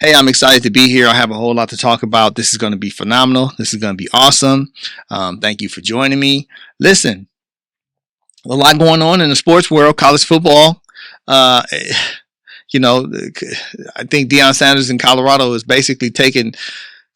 Hey, I'm excited to be here. I have a whole lot to talk about. This is going to be phenomenal. This is going to be awesome. Thank you for joining me. Listen, a lot going on in the sports world, college football. Uh, you know, I think Deion Sanders in Colorado is basically taking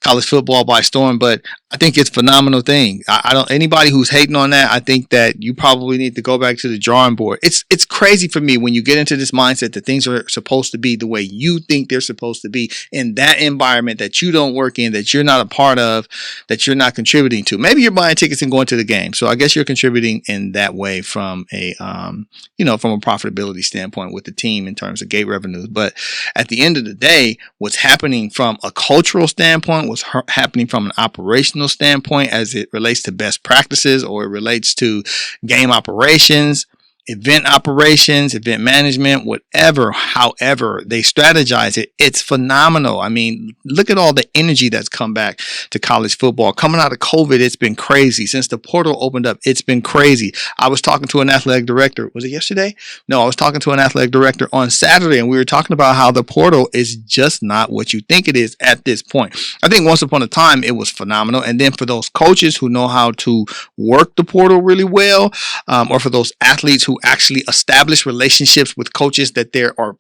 college football by storm, but I think it's a phenomenal thing. I don't, anybody who's hating on that, I think that you probably need to go back to the drawing board. It's crazy for me when you get into this mindset that things are supposed to be the way you think they're supposed to be in that environment that you don't work in, that you're not a part of, that you're not contributing to. Maybe you're buying tickets and going to the game. So I guess you're contributing in that way from a, from a profitability standpoint with the team in terms of gate revenues. But at the end of the day, what's happening from a cultural standpoint, what's happening from an operational standpoint as it relates to best practices or it relates to game operations, event operations, event management, whatever, however they strategize it, it's phenomenal. I mean, look at all the energy that's come back to college football. Coming out of COVID, it's been crazy. Since the portal opened up, it's been crazy. I was talking to an athletic director. Was it yesterday? No, I was talking to an athletic director on Saturday, and we were talking about how the portal is just not what you think it is at this point. I think once upon a time, it was phenomenal. And then for those coaches who know how to work the portal really well, or for those athletes who actually establish relationships with coaches that there are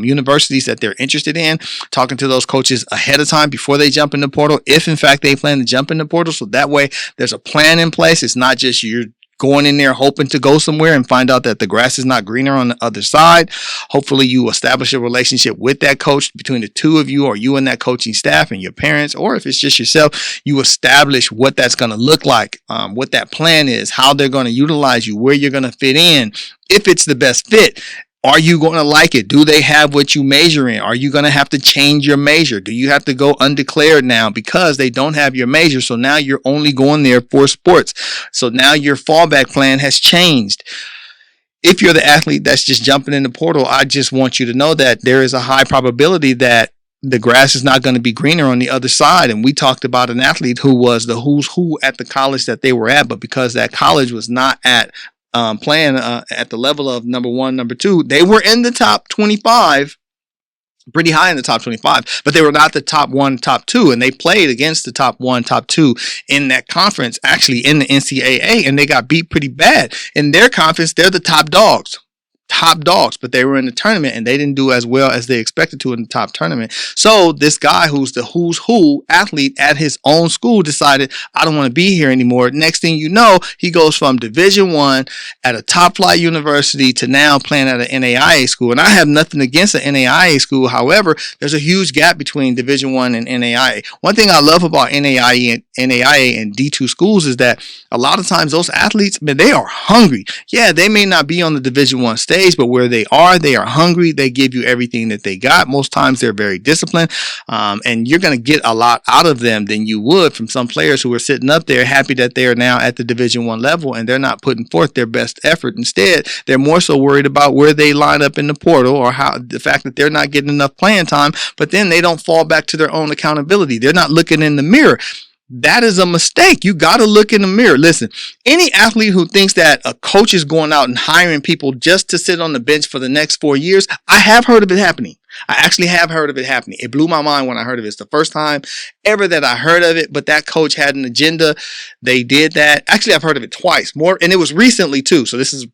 universities that they're interested in, talking to those coaches ahead of time before they jump in the portal, if in fact they plan to jump in the portal. So that way there's a plan in place. It's not just you're going in there hoping to go somewhere and find out that the grass is not greener on the other side. Hopefully you establish a relationship with that coach between the two of you, or you and that coaching staff and your parents, or if it's just yourself, you establish what that's going to look like, what that plan is, how they're going to utilize you, where you're going to fit in, if it's the best fit. Are you going to like it? Do they have what you measure in? Are you going to have to change your measure? Do you have to go undeclared now because they don't have your measure? So now you're only going there for sports. So now your fallback plan has changed. If you're the athlete that's just jumping in the portal, I just want you to know that there is a high probability that the grass is not going to be greener on the other side. And we talked about an athlete who was the who's who at the college that they were at, but because that college was not at playing at the level of number one, number two, they were in the top 25, pretty high in the top 25, but they were not the top one, top two, and they played against the top one, top two in that conference, actually in the NCAA, and they got beat pretty bad. In their conference, they're the top dogs, but they were in the tournament and they didn't do as well as they expected to in the top tournament. So this guy who's the who's who athlete at his own school decided, I don't want to be here anymore. Next thing you know, he goes from Division I at a top flight university to now playing at an NAIA school. And I have nothing against an NAIA school. However, there's a huge gap between Division I and NAIA. One thing I love about NAIA and D2 schools is that a lot of times those athletes, man, they are hungry. Yeah, they may not be on the Division I stage, but where they are hungry. They give you everything that they got. Most times they're very disciplined, and you're going to get a lot out of them than you would from some players who are sitting up there happy that they are now at the Division I level and they're not putting forth their best effort. Instead, they're more so worried about where they line up in the portal, or how the fact that they're not getting enough playing time, but then they don't fall back to their own accountability. They're not looking in the mirror. That is a mistake. You got to look in the mirror. Listen, any athlete who thinks that a coach is going out and hiring people just to sit on the bench for the next 4 years, I have heard of it happening. I actually have heard of it happening. It blew my mind when I heard of it. It's the first time ever that I heard of it, but that coach had an agenda. They did that. Actually, I've heard of it twice more, and it was recently too. So this is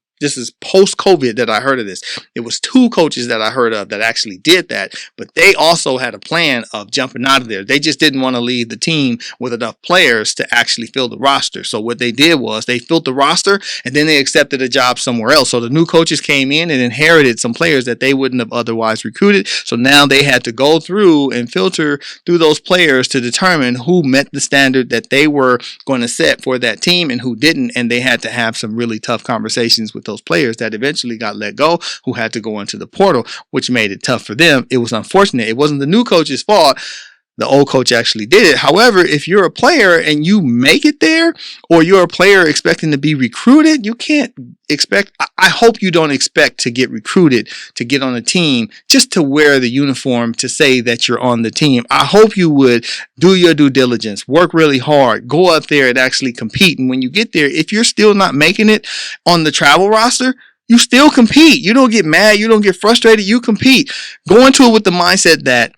post-COVID that I heard of this. It was 2 coaches that I heard of that actually did that, but they also had a plan of jumping out of there. They just didn't want to leave the team with enough players to actually fill the roster. So what they did was they filled the roster and then they accepted a job somewhere else. So the new coaches came in and inherited some players that they wouldn't have otherwise recruited. So now they had to go through and filter through those players to determine who met the standard that they were going to set for that team and who didn't. And they had to have some really tough conversations with those players that eventually got let go, who had to go into the portal, which made it tough for them. It was unfortunate. It wasn't the new coach's fault. The old coach actually did it. However, if you're a player and you make it there, or you're a player expecting to be recruited, you can't expect, I hope you don't expect to get recruited to get on a team just to wear the uniform to say that you're on the team. I hope you would do your due diligence, work really hard, go up there and actually compete. And when you get there, if you're still not making it on the travel roster, you still compete. You don't get mad. You don't get frustrated. You compete. Go into it with the mindset that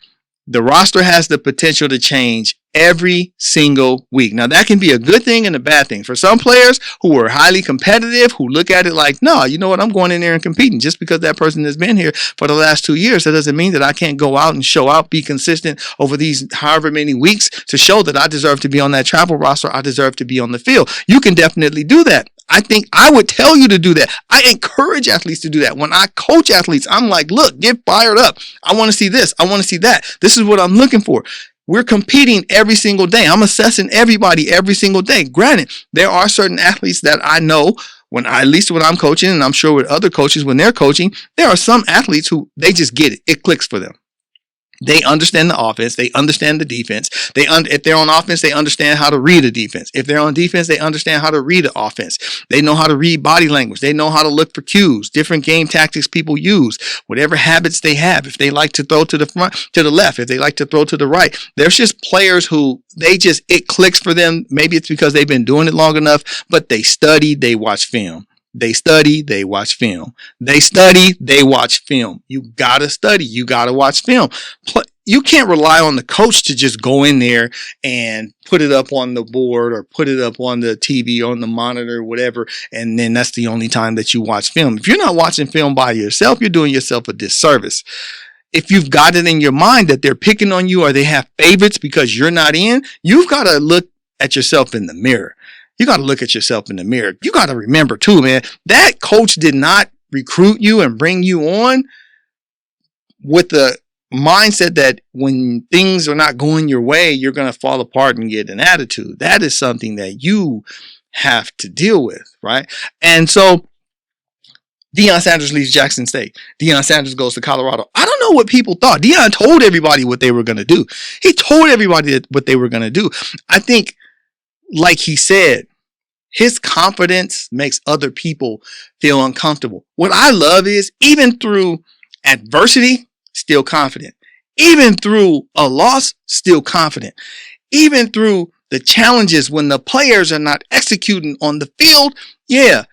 The roster has the potential to change every single week. Now, that can be a good thing and a bad thing. For some players who are highly competitive, who look at it like, no, you know what, I'm going in there and competing. Just because that person has been here for the last 2 years, that doesn't mean that I can't go out and show out, be consistent over these however many weeks to show that I deserve to be on that travel roster. I deserve to be on the field. You can definitely do that. I think I would tell you to do that. I encourage athletes to do that. When I coach athletes, I'm like, look, get fired up. I want to see this. I want to see that. This is what I'm looking for. We're competing every single day. I'm assessing everybody every single day. Granted, there are certain athletes that I know at least when I'm coaching, and I'm sure with other coaches when they're coaching, there are some athletes who they just get it. It clicks for them. They understand the offense. They understand the defense. If they're on offense, they understand how to read a defense. If they're on defense, they understand how to read an offense. They know how to read body language. They know how to look for cues, different game tactics people use, whatever habits they have. If they like to throw to the front, to the left, if they like to throw to the right, there's just players who it clicks for them. Maybe it's because they've been doing it long enough, but they study, they watch film. They study, they watch film. They study, they watch film. You gotta study. You gotta watch film. You can't rely on the coach to just go in there and put it up on the board or put it up on the TV or on the monitor or whatever, and then that's the only time that you watch film. If you're not watching film by yourself, you're doing yourself a disservice. If you've got it in your mind that they're picking on you or they have favorites because you're not in, you've got to look at yourself in the mirror. You got to look at yourself in the mirror. You got to remember too, man, that coach did not recruit you and bring you on with the mindset that when things are not going your way, you're going to fall apart and get an attitude. That is something that you have to deal with, right? And so Deion Sanders leaves Jackson State. Deion Sanders goes to Colorado. I don't know what people thought. Deion told everybody what they were going to do. He told everybody what they were going to do. I think, like he said, his confidence makes other people feel uncomfortable. What I love is even through adversity, still confident. Even through a loss, still confident. Even through the challenges when the players are not executing on the field, yeah,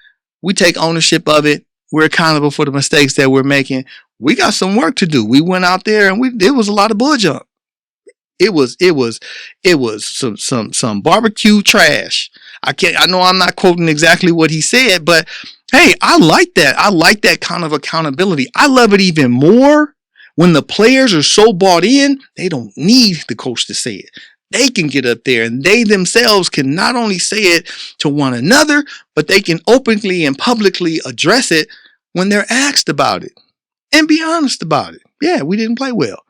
we take ownership of it. We're accountable for the mistakes that we're making. We got some work to do. We went out there and there was a lot of bull jump. It was some barbecue trash. I know I'm not quoting exactly what he said, but hey, I like that. I like that kind of accountability. I love it even more when the players are so bought in, they don't need the coach to say it. They can get up there and they themselves can not only say it to one another, but they can openly and publicly address it when they're asked about it and be honest about it. Yeah, we didn't play well.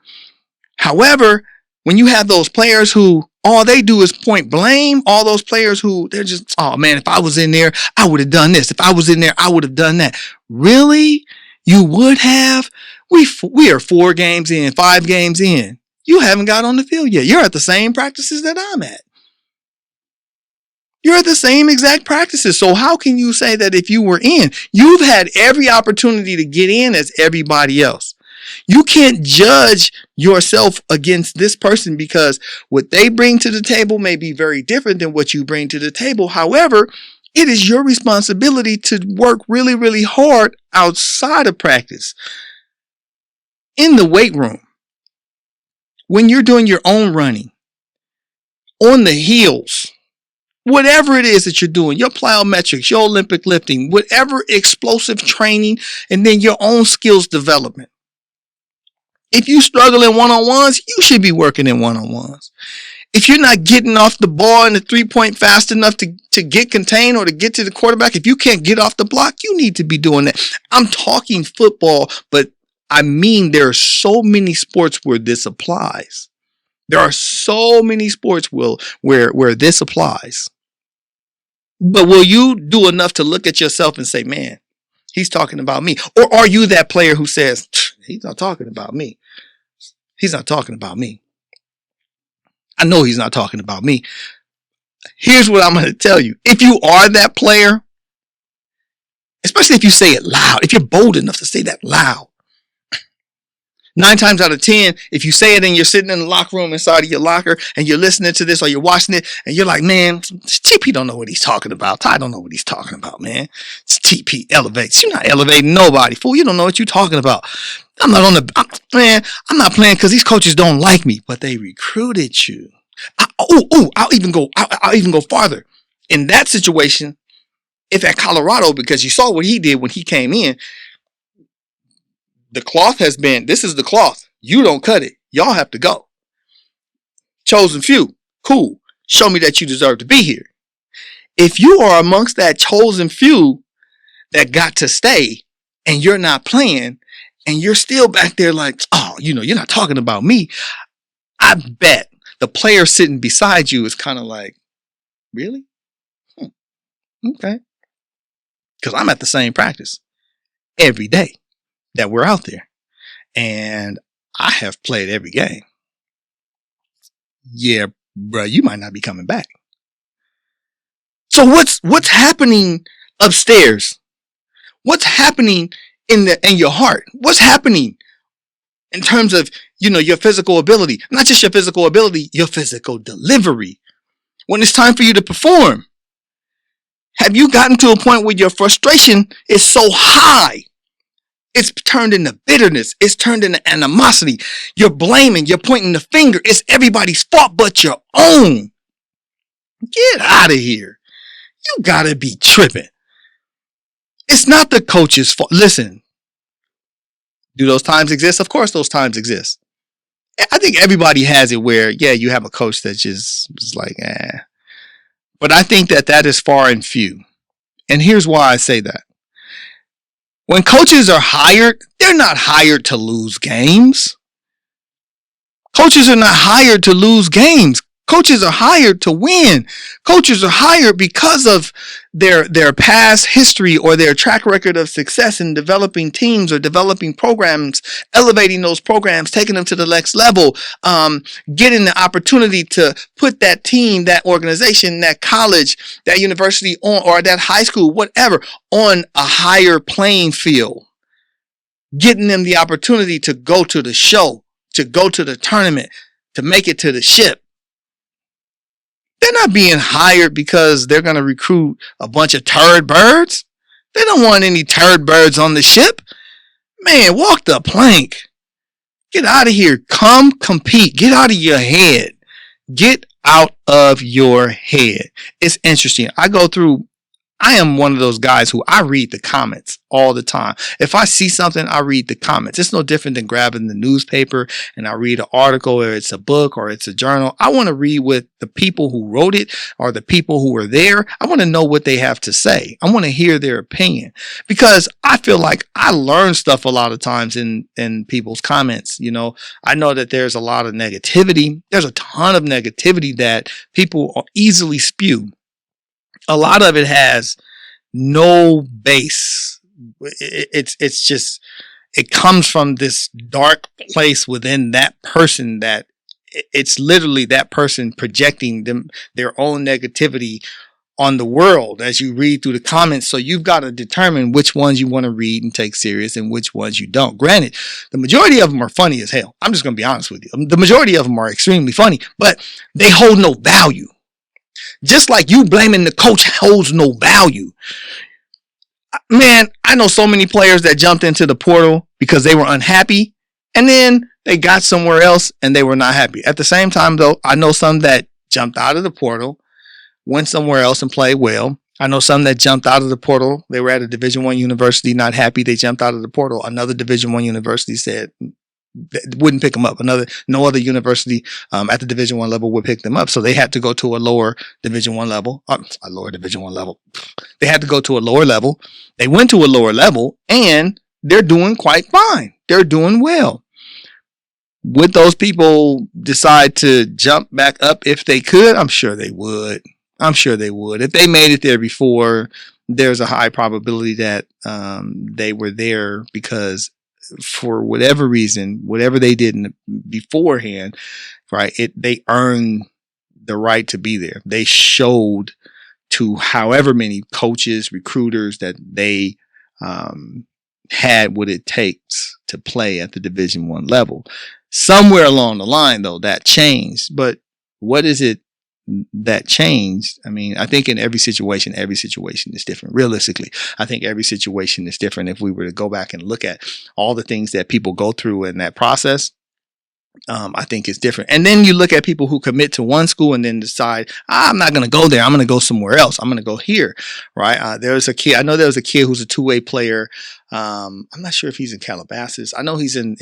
However, when you have those players who all they do is point blame, all those players who they're just, oh man, if I was in there, I would have done this. If I was in there, I would have done that. Really? You would have? We are 4 games in, 5 games in. You haven't got on the field yet. You're at the same practices that I'm at. You're at the same exact practices. So how can you say that if you were in, you've had every opportunity to get in as everybody else? You can't judge yourself against this person because what they bring to the table may be very different than what you bring to the table. However, it is your responsibility to work really, really hard outside of practice, in the weight room, when you're doing your own running, on the heels, whatever it is that you're doing, your plyometrics, your Olympic lifting, whatever explosive training, and then your own skills development. If you struggle in one-on-ones, you should be working in one-on-ones. If you're not getting off the ball in the 3-point fast enough to get contained or to get to the quarterback, if you can't get off the block, you need to be doing that. I'm talking football, but I mean there are so many sports where this applies. There are so many sports where this applies. But will you do enough to look at yourself and say, man, he's talking about me? Or are you that player who says, he's not talking about me. He's not talking about me. I know he's not talking about me. Here's what I'm going to tell you. If you are that player, especially if you say it loud, if you're bold enough to say that loud, 9 times out of 10, if you say it and you're sitting in the locker room inside of your locker and you're listening to this or you're watching it and you're like, man, TP don't know what he's talking about. Ty don't know what he's talking about, man. It's TP elevates. You're not elevating nobody, fool. You don't know what you're talking about. I'm not I'm not playing because these coaches don't like me, but they recruited you. I'll even go farther. In that situation, if at Colorado, because you saw what he did when he came in, the cloth has been, this is the cloth. You don't cut it. Y'all have to go. Chosen few. Cool. Show me that you deserve to be here. If you are amongst that chosen few that got to stay and you're not playing and you're still back there like, oh, you're not talking about me. I bet the player sitting beside you is kind of like, really? Okay. Because I'm at the same practice every day that we're out there. And I have played every game. Yeah, bro, you might not be coming back. So what's happening upstairs? What's happening in your heart? What's happening in terms of, your physical ability? Not just your physical ability, your physical delivery. When it's time for you to perform. Have you gotten to a point where your frustration is so high? It's turned into bitterness. It's turned into animosity. You're blaming. You're pointing the finger. It's everybody's fault but your own. Get out of here. You gotta be tripping. It's not the coach's fault. Listen, do those times exist? Of course those times exist. I think everybody has it where, yeah, you have a coach that just is like, eh. But I think that is far and few. And here's why I say that. When coaches are hired, they're not hired to lose games. Coaches are not hired to lose games. Coaches are hired to win. Coaches are hired because of their past history or their track record of success in developing teams or developing programs, elevating those programs, taking them to the next level, getting the opportunity to put that team, that organization, that college, that university on, or that high school, whatever, on a higher playing field, getting them the opportunity to go to the show, to go to the tournament, to make it to the ship. They're not being hired because they're going to recruit a bunch of turd birds. They don't want any turd birds on the ship. Man, walk the plank. Get out of here. Come compete. Get out of your head. Get out of your head. It's interesting. I am one of those guys who I read the comments all the time. If I see something, I read the comments. It's no different than grabbing the newspaper and I read an article or it's a book or it's a journal. I want to read what the people who wrote it or the people who were there. I want to know what they have to say. I want to hear their opinion because I feel like I learn stuff a lot of times in people's comments. I know that there's a lot of negativity. There's a ton of negativity that people easily spew. A lot of it has no base. It's just, it comes from this dark place within that person that it's literally that person projecting their own negativity on the world as you read through the comments. So you've got to determine which ones you want to read and take serious and which ones you don't. Granted, the majority of them are funny as hell. I'm just going to be honest with you. The majority of them are extremely funny, but they hold no value. Just like you blaming the coach holds no value. Man, I know so many players that jumped into the portal because they were unhappy and then they got somewhere else and they were not happy. At the same time, though, I know some that jumped out of the portal, went somewhere else and played well. I know some that jumped out of the portal. They were at a Division I university, not happy. They jumped out of the portal. Another Division I university said, wouldn't pick them up. No other university at the Division I level would pick them up. So they had to go to a lower Division I level. A lower Division I level. They had to go to a lower level. They went to a lower level and they're doing quite fine. They're doing well. Would those people decide to jump back up if they could? I'm sure they would. If they made it there before, there's a high probability that they were there because for whatever reason, whatever they did beforehand, right? They earned the right to be there. They showed to however many coaches, recruiters that they had what it takes to play at the Division I level. Somewhere along the line, though, that changed. But what is it that changed? I mean, I think in every situation is different. Realistically, I think every situation is different. If we were to go back and look at all the things that people go through in that process, I think it's different. And then you look at people who commit to one school and then decide, I'm not going to go there. I'm going to go somewhere else. I'm going to go here. Right. There's a kid. I know there was a kid who's a two-way player. I'm not sure if he's in Calabasas. I know he's in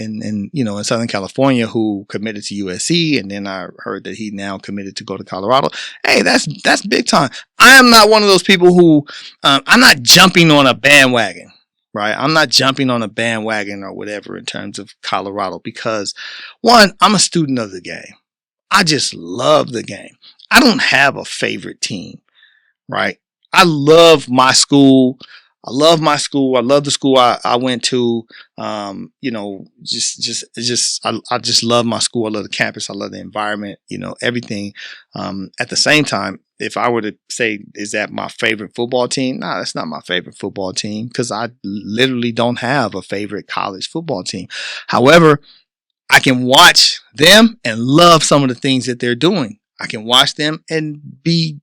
Southern California, who committed to USC. And then I heard that he now committed to go to Colorado. Hey, that's big time. I am not one of those people who, I'm not jumping on a bandwagon. Right. I'm not jumping on a bandwagon or whatever in terms of Colorado, because one, I'm a student of the game. I just love the game. I don't have a favorite team. Right. I love my school. I love my school. I love the school I went to. I just love my school. I love the campus. I love the environment, everything. At the same time, if I were to say, is that my favorite football team? Nah, that's not my favorite football team, because I literally don't have a favorite college football team. However, I can watch them and love some of the things that they're doing. I can watch them and be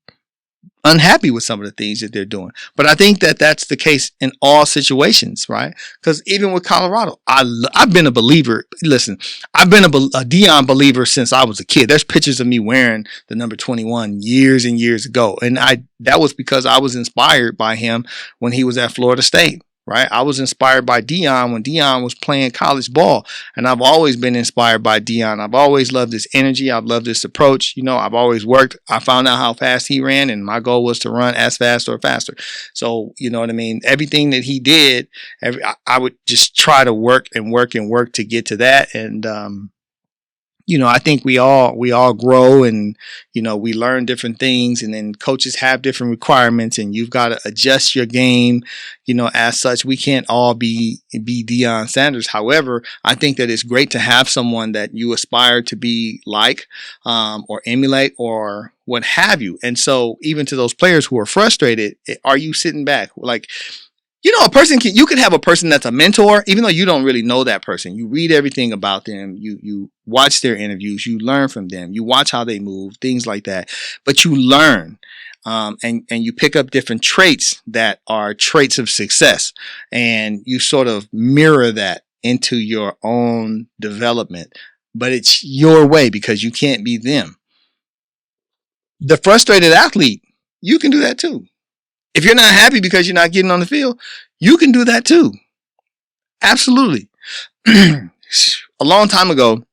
unhappy with some of the things that they're doing. But I think that that's the case in all situations, right? Because even with Colorado, I've been a believer. Listen, I've been a Deion believer since I was a kid. There's pictures of me wearing the number 21 years and years ago. And that was because I was inspired by him when he was at Florida State. Right. I was inspired by Deion when Deion was playing college ball. And I've always been inspired by Deion. I've always loved his energy. I've loved his approach. I've always worked. I found out how fast he ran, and my goal was to run as fast or faster. So, you know what I mean? Everything that he did, I would just try to work to get to that. And, I think we all grow, and, we learn different things, and then coaches have different requirements, and you've got to adjust your game, as such. We can't all be Deion Sanders. However, I think that it's great to have someone that you aspire to be like, or emulate, or what have you. And so even to those players who are frustrated, are you sitting back? Like, you could have a person that's a mentor, even though you don't really know that person. You read everything about them. You watch their interviews. You learn from them. You watch how they move, things like that. But you learn, and you pick up different traits that are traits of success, and you sort of mirror that into your own development. But it's your way, because you can't be them. The frustrated athlete, you can do that too. If you're not happy because you're not getting on the field, you can do that too. Absolutely. A long time ago,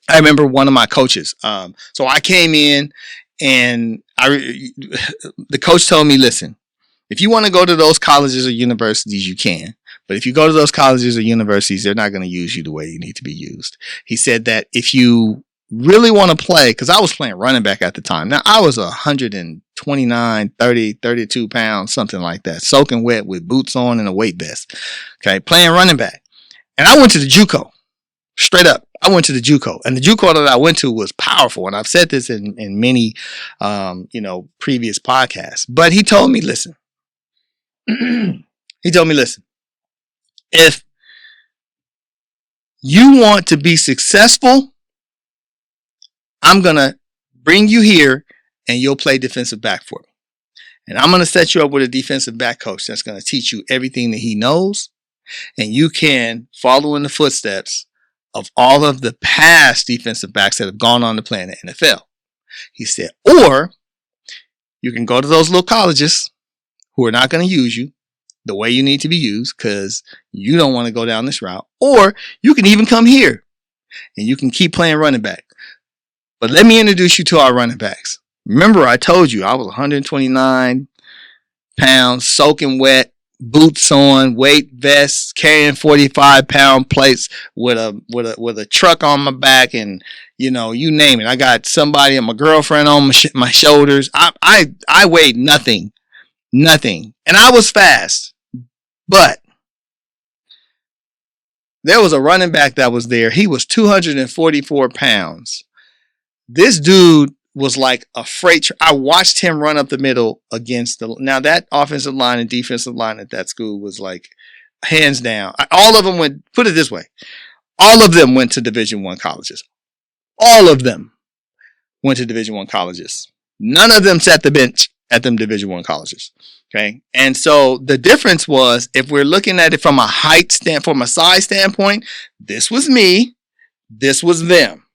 I remember one of my coaches. So I came in, and the coach told me, listen, if you want to go to those colleges or universities, you can. But if you go to those colleges or universities, they're not going to use you the way you need to be used. He said that if you really want to play, because I was playing running back at the time. Now, I was 129, 30, 32 pounds, something like that, soaking wet with boots on and a weight vest. Okay, playing running back. And I went to the JUCO. Straight up, I went to the JUCO. And the JUCO that I went to was powerful. And I've said this in many, previous podcasts. But he told me, listen. If you want to be successful, I'm going to bring you here, and you'll play defensive back for me. And I'm going to set you up with a defensive back coach that's going to teach you everything that he knows. And you can follow in the footsteps of all of the past defensive backs that have gone on to play in the NFL. He said, or you can go to those little colleges who are not going to use you the way you need to be used, because you don't want to go down this route. Or you can even come here and you can keep playing running back. But let me introduce you to our running backs. Remember, I told you I was 129 pounds, soaking wet, boots on, weight vests, carrying 45-pound plates with a truck on my back, and you name it. I got somebody and my girlfriend on my shoulders. I weighed nothing, and I was fast. But there was a running back that was there. He was 244 pounds. This dude was like a freight train. I watched him run up the middle against now that offensive line and defensive line at that school was like hands down. All of them went, put it this way. All of them went to Division I colleges. All of them went to Division I colleges. None of them sat the bench at them Division I colleges. Okay. And so the difference was, if we're looking at it from a from a size standpoint, this was me, this was them.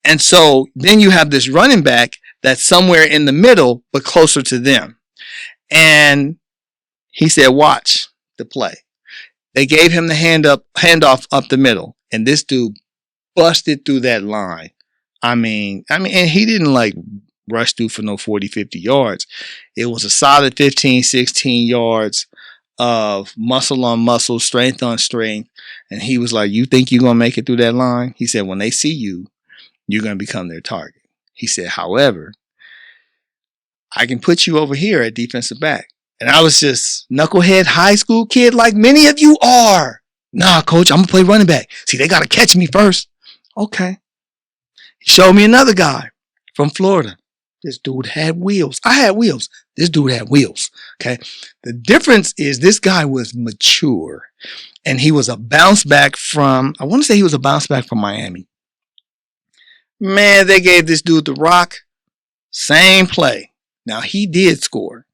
And so then you have this running back that's somewhere in the middle, but closer to them. And he said, watch the play. They gave him the handoff up the middle, and this dude busted through that line. I mean, and he didn't like rush through for no 40, 50 yards. It was a solid 15, 16 yards of muscle on muscle, strength on strength. And he was like, you think you're going to make it through that line? He said, when they see you, you're going to become their target. He said, however, I can put you over here at defensive back. And I was just knucklehead high school kid like many of you are. Nah, coach, I'm going to play running back. See, they got to catch me first. Okay. He showed me another guy from Florida. This dude had wheels. I had wheels. This dude had wheels. Okay. The difference is this guy was mature, and he was a bounce back from, I want to say he was a bounce back from Miami. Man, they gave this dude the rock. Same play. Now, he did score.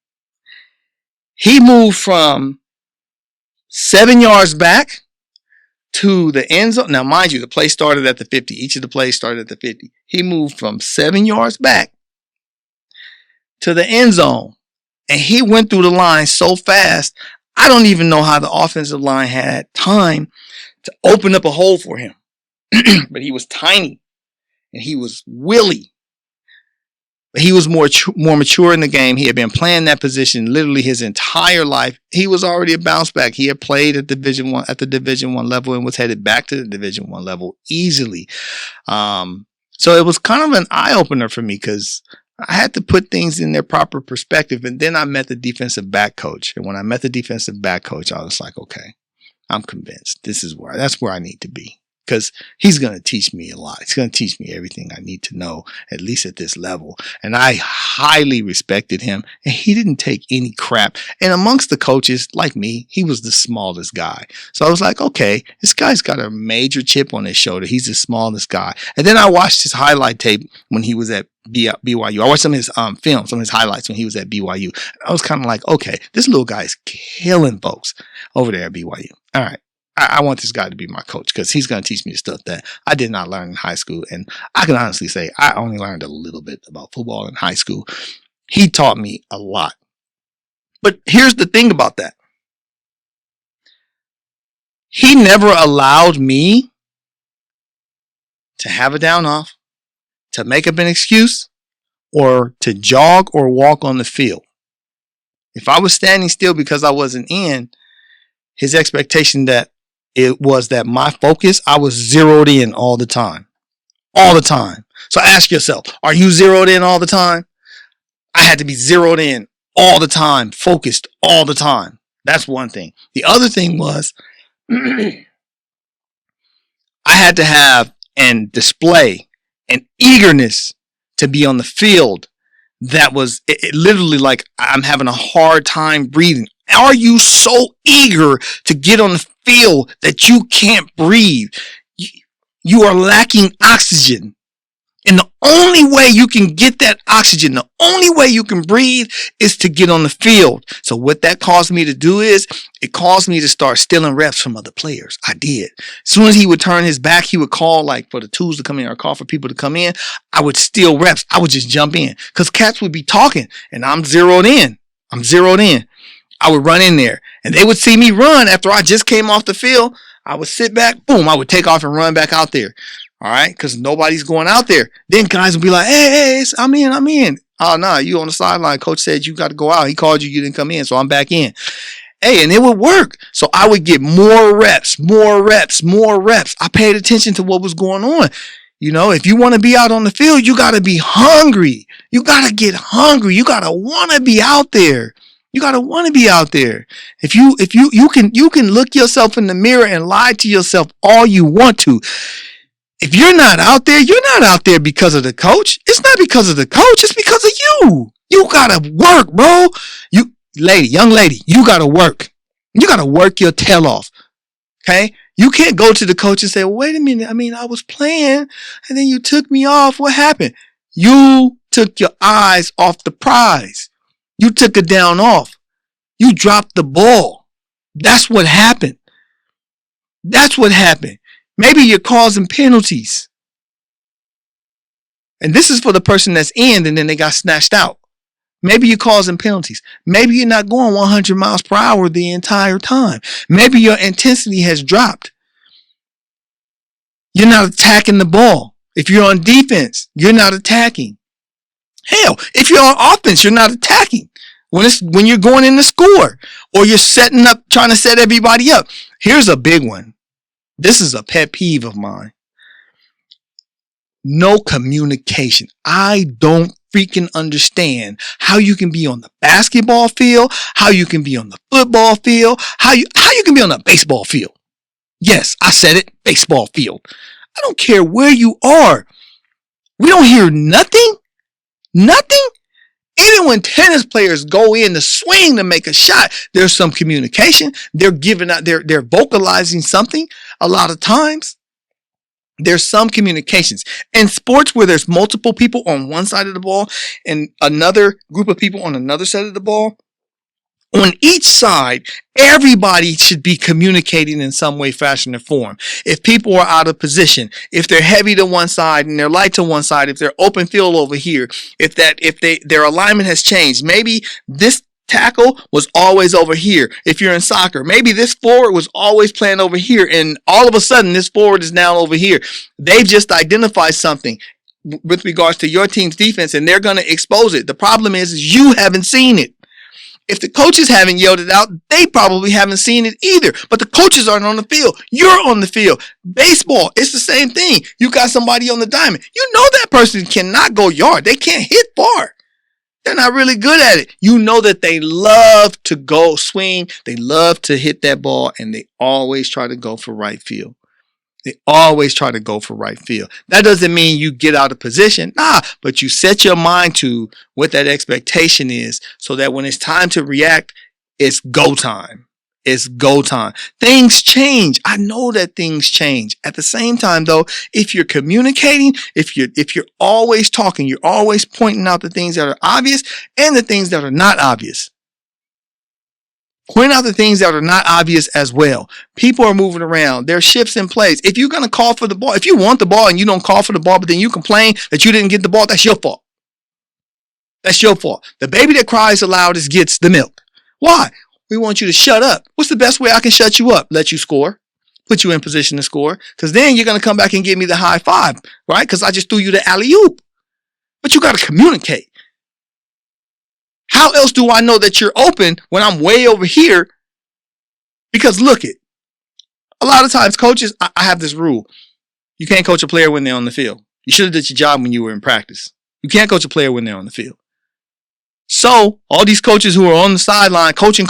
He moved from 7 yards back to the end zone. Now, mind you, the play started at the 50. Each of the plays started at the 50. He moved from 7 yards back to the end zone, and he went through the line so fast, I don't even know how the offensive line had time to open up a hole for him. But he was tiny, and he was willy. But he was more mature in the game. He had been playing that position literally his entire life. He was already a bounce back. He had played at the Division I level and was headed back to the Division I level easily. So it was kind of an eye opener for me, because I had to put things in their proper perspective. And then I met the defensive back coach. And when I met the defensive back coach, I was like, okay, I'm convinced that's where I need to be. Because he's going to teach me a lot. He's going to teach me everything I need to know, at least at this level. And I highly respected him. And he didn't take any crap. And amongst the coaches, like me, he was the smallest guy. So I was like, okay, this guy's got a major chip on his shoulder. He's the smallest guy. And then I watched his highlight tape when he was at BYU. I watched some of his films, some of his highlights when he was at BYU. I was kind of like, okay, this little guy is killing folks over there at BYU. All right. I want this guy to be my coach, because he's going to teach me the stuff that I did not learn in high school. And I can honestly say I only learned a little bit about football in high school. He taught me a lot. But here's the thing about that. He never allowed me to have a down off, to make up an excuse, or to jog or walk on the field. If I was standing still because I wasn't in, his expectation that it was that my focus, I was zeroed in all the time. All the time. So ask yourself, are you zeroed in all the time? I had to be zeroed in all the time, focused all the time. That's one thing. The other thing was I had to have and display an eagerness to be on the field that was it literally like I'm having a hard time breathing. Are you so eager to get on the field that you can't breathe? You are lacking oxygen. And the only way you can get that oxygen, the only way you can breathe is to get on the field. So what that caused me to do is it caused me to start stealing reps from other players. I did. As soon as he would turn his back, he would call like for the twos to come in or call for people to come in. I would steal reps. I would just jump in because cats would be talking and I'm zeroed in. I would run in there and they would see me run after I just came off the field. I would sit back, boom, I would take off and run back out there. All right, because nobody's going out there. Then guys would be like, hey, I'm in. Oh, no, you on the sideline. Coach said you got to go out. He called you, you didn't come in, so I'm back in. Hey, and it would work. So I would get more reps. I paid attention to what was going on. You know, if you want to be out on the field, you got to be hungry. You got to get hungry. You got to want to be out there. If you can look yourself in the mirror and lie to yourself all you want to. If you're not out there, you're not out there because of the coach. It's not because of the coach. It's because of you. You gotta work, bro. Young lady, you gotta work. You got to work your tail off. Okay? You can't go to the coach and say, well, wait a minute. I mean, I was playing and then you took me off. What happened? You took your eyes off the prize. You took it down off. You dropped the ball. That's what happened. That's what happened. Maybe you're causing penalties. And this is for the person that's in and then they got snatched out. Maybe you're causing penalties. Maybe you're not going 100 miles per hour the entire time. Maybe your intensity has dropped. You're not attacking the ball. If you're on defense, you're not attacking. Hell, if you're on offense, you're not attacking. When you're going in to score or you're setting up, trying to set everybody up. Here's a big one. This is a pet peeve of mine. No communication. I don't freaking understand how you can be on the basketball field, how you can be on the football field, how you can be on a baseball field. Yes, I said it, baseball field. I don't care where you are. We don't hear nothing. Nothing. Even when tennis players go in to swing to make a shot, there's some communication. They're giving out, they're vocalizing something a lot of times. There's some communications. In sports where there's multiple people on one side of the ball and another group of people on another side of the ball, on each side, everybody should be communicating in some way, fashion, or form. If people are out of position, if they're heavy to one side and they're light to one side, if they're open field over here, if their alignment has changed, maybe this tackle was always over here. If you're in soccer, maybe this forward was always playing over here, and all of a sudden this forward is now over here. They've just identified something with regards to your team's defense, and they're going to expose it. The problem is you haven't seen it. If the coaches haven't yelled it out, they probably haven't seen it either. But the coaches aren't on the field. You're on the field. Baseball, it's the same thing. You got somebody on the diamond. You know that person cannot go yard. They can't hit far. They're not really good at it. You know that they love to go swing. They love to hit that ball, and they always try to go for right field. They always try to go for right field. That doesn't mean you get out of position. Nah, but you set your mind to what that expectation is so that when it's time to react, it's go time. It's go time. Things change. I know that things change. At the same time, though, if you're communicating, if you're always talking, you're always pointing out the things that are obvious and the things that are not obvious. Point out the things that are not obvious as well. People are moving around. There are shifts in place. If you're going to call for the ball, if you want the ball and you don't call for the ball, but then you complain that you didn't get the ball, that's your fault. That's your fault. The baby that cries the loudest gets the milk. Why? We want you to shut up. What's the best way I can shut you up? Let you score. Put you in position to score. Because then you're going to come back and give me the high five, right? Because I just threw you the alley-oop. But you got to communicate. How else do I know that you're open when I'm way over here? Because look it. A lot of times coaches, I have this rule. You can't coach a player when they're on the field. You should have did your job when you were in practice. You can't coach a player when they're on the field. So all these coaches who are on the sideline coaching.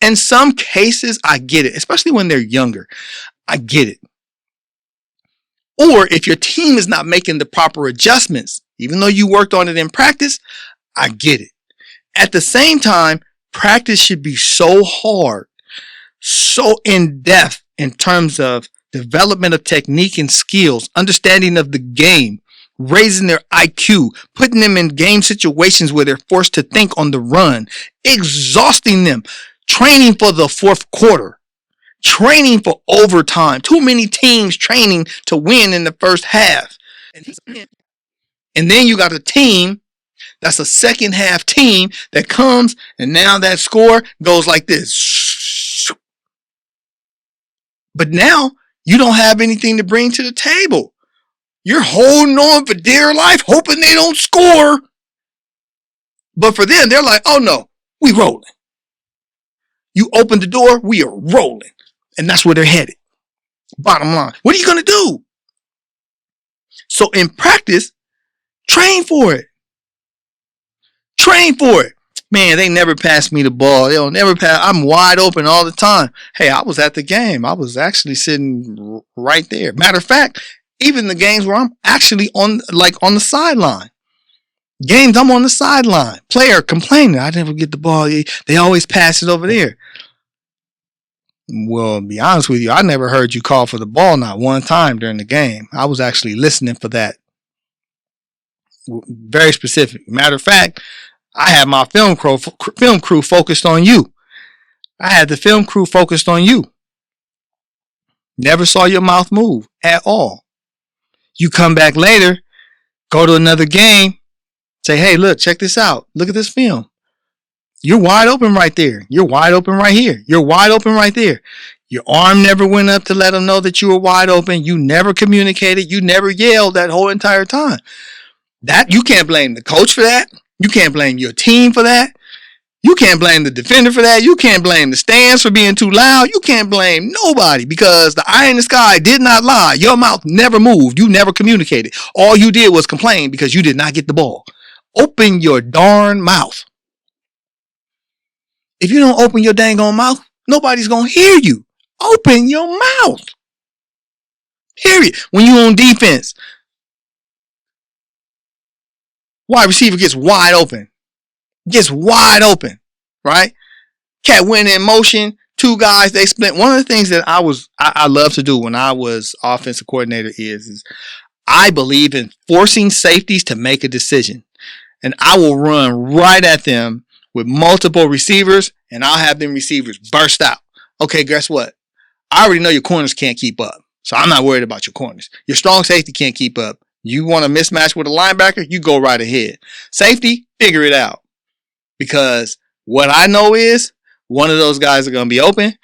In some cases, I get it, especially when they're younger. I get it. Or if your team is not making the proper adjustments, even though you worked on it in practice, I get it. At the same time, practice should be so hard, so in depth in terms of development of technique and skills, understanding of the game, raising their IQ, putting them in game situations where they're forced to think on the run, exhausting them, training for the fourth quarter, training for overtime. Too many teams training to win in the first half. And then you got a team that's a second half team that comes and now that score goes like this. But now you don't have anything to bring to the table. You're holding on for dear life, hoping they don't score. But for them, they're like, oh no, we rolling. You open the door, we are rolling. And that's where they're headed. Bottom line, what are you going to do? So in practice, train for it. Train for it. Man, they never pass me the ball. They'll never pass. I'm wide open all the time. Hey, I was at the game. I was actually sitting right there. Matter of fact, even the games where I'm actually on the sideline. Games, I'm on the sideline. Player complaining, I never get the ball. They always pass it over there. Well, to be honest with you, I never heard you call for the ball not one time during the game. I was actually listening for that. Very specific. Matter of fact, I had my film crew focused on you. I had the film crew focused on you. Never saw your mouth move at all. You come back later, go to another game, say, hey, look, check this out. Look at this film. You're wide open right there. You're wide open right here. You're wide open right there. Your arm never went up to let them know that you were wide open. You never communicated. You never yelled that whole entire time. That you can't blame the coach for that. You can't blame your team for that. You can't blame the defender for that. You can't blame the stands for being too loud. You can't blame nobody because the eye in the sky did not lie. Your mouth never moved. You never communicated. All you did was complain because you did not get the ball. Open your darn mouth. If you don't open your dang on mouth, nobody's going to hear you. Open your mouth. Period. When you on defense, wide receiver gets wide open. Gets wide open, right? Cat went in motion. Two guys, they split. One of the things that I love to do when I was offensive coordinator is I believe in forcing safeties to make a decision. And I will run right at them with multiple receivers, and I'll have them receivers burst out. Okay, guess what? I already know your corners can't keep up, so I'm not worried about your corners. Your strong safety can't keep up. You want a mismatch with a linebacker? You go right ahead. Safety, figure it out. Because what I know is one of those guys are going to be open,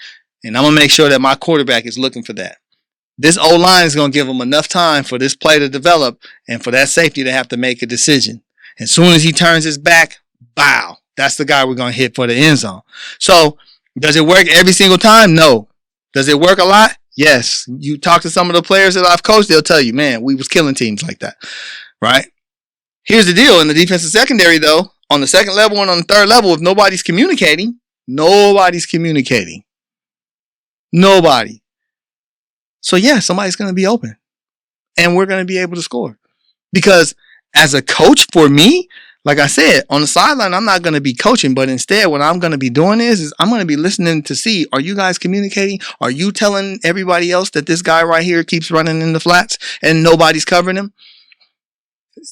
and I'm going to make sure that my quarterback is looking for that. This O-line is going to give them enough time for this play to develop and for that safety to have to make a decision. As soon as he turns his back, bow. That's the guy we're going to hit for the end zone. So, does it work every single time? No. Does it work a lot? Yes. You talk to some of the players that I've coached, they'll tell you, man, we was killing teams like that. Right? Here's the deal. In the defensive secondary, though, on the second level and on the third level, if nobody's communicating. Nobody. So, yeah, somebody's going to be open. And we're going to be able to score. Because as a coach, for me, like I said, on the sideline, I'm not going to be coaching. But instead, what I'm going to be doing is I'm going to be listening to see, are you guys communicating? Are you telling everybody else that this guy right here keeps running in the flats and nobody's covering him?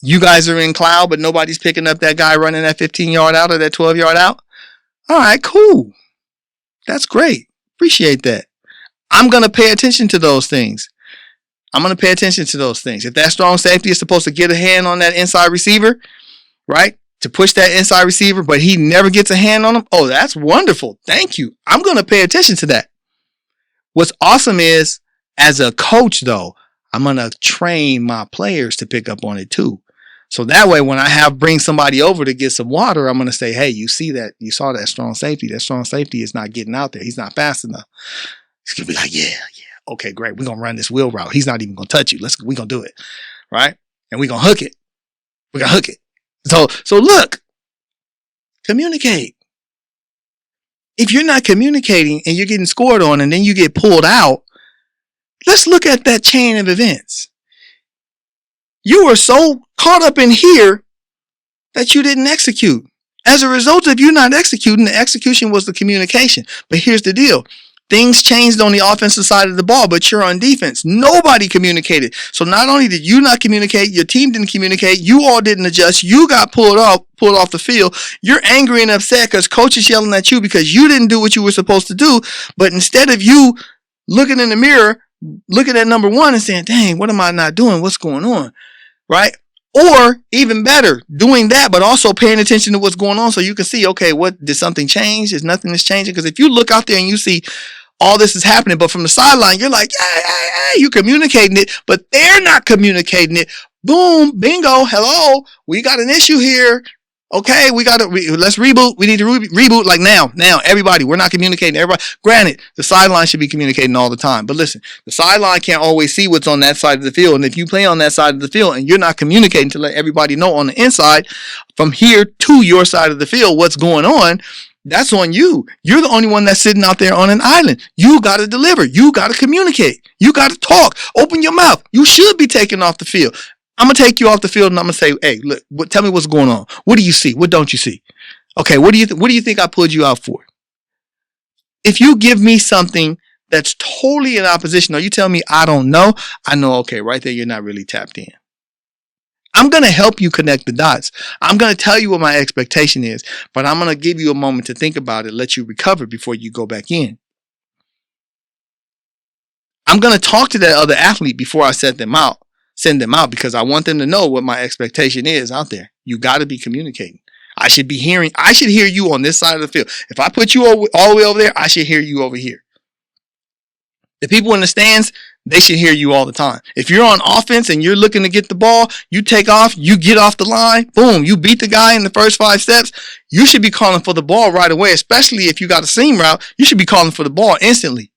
You guys are in cloud, but nobody's picking up that guy running that 15-yard out or that 12-yard out. All right, cool. That's great. Appreciate that. I'm going to pay attention to those things. If that strong safety is supposed to get a hand on that inside receiver, right, to push that inside receiver, but he never gets a hand on him, oh, that's wonderful. Thank you. I'm going to pay attention to that. What's awesome is, as a coach, though, I'm going to train my players to pick up on it too. So that way, when I bring somebody over to get some water, I'm going to say, hey, you saw that strong safety. That strong safety is not getting out there. He's not fast enough. He's going to be like, yeah. Okay, great. We're going to run this wheel route. He's not even going to touch you. We're going to do it. Right? And we're going to hook it. So look, communicate. If you're not communicating and you're getting scored on and then you get pulled out, let's look at that chain of events. You were so caught up in here that you didn't execute. As a result of you not executing, the execution was the communication. But here's the deal. Things changed on the offensive side of the ball, but you're on defense. Nobody communicated. So not only did you not communicate, your team didn't communicate, you all didn't adjust, you got pulled off the field. You're angry and upset because coach is yelling at you because you didn't do what you were supposed to do. But instead of you looking in the mirror, looking at number one and saying, dang, what am I not doing? What's going on? Right? Or even better, doing that, but also paying attention to what's going on so you can see, okay, did something change? Is nothing is changing? Because if you look out there and you see all this is happening, but from the sideline, you're like, yeah, you're communicating it, but they're not communicating it. Boom, bingo, hello, we got an issue here. Okay, let's reboot. We need to reboot like now, everybody, we're not communicating. Everybody, granted, the sideline should be communicating all the time, but listen, the sideline can't always see what's on that side of the field. And if you play on that side of the field and you're not communicating to let everybody know on the inside from here to your side of the field what's going on, that's on you. You're the only one that's sitting out there on an island. You got to deliver. You got to communicate. You got to talk. Open your mouth. You should be taken off the field. I'm going to take you off the field and I'm going to say, hey, look, tell me what's going on. What do you see? What don't you see? Okay, what do you think I pulled you out for? If you give me something that's totally in opposition, or you tell me I don't know, I know, okay, right there, you're not really tapped in. I'm going to help you connect the dots. I'm going to tell you what my expectation is, but I'm going to give you a moment to think about it, let you recover before you go back in. I'm going to talk to that other athlete before I send them out, because I want them to know what my expectation is out there. You got to be communicating. I should hear you on this side of the field. If I put you all the way over there, I should hear you over here. The people in the stands, they should hear you all the time. If you're on offense and you're looking to get the ball, you take off, you get off the line, boom, you beat the guy in the first 5 steps. You should be calling for the ball right away, especially if you got a seam route. You should be calling for the ball instantly.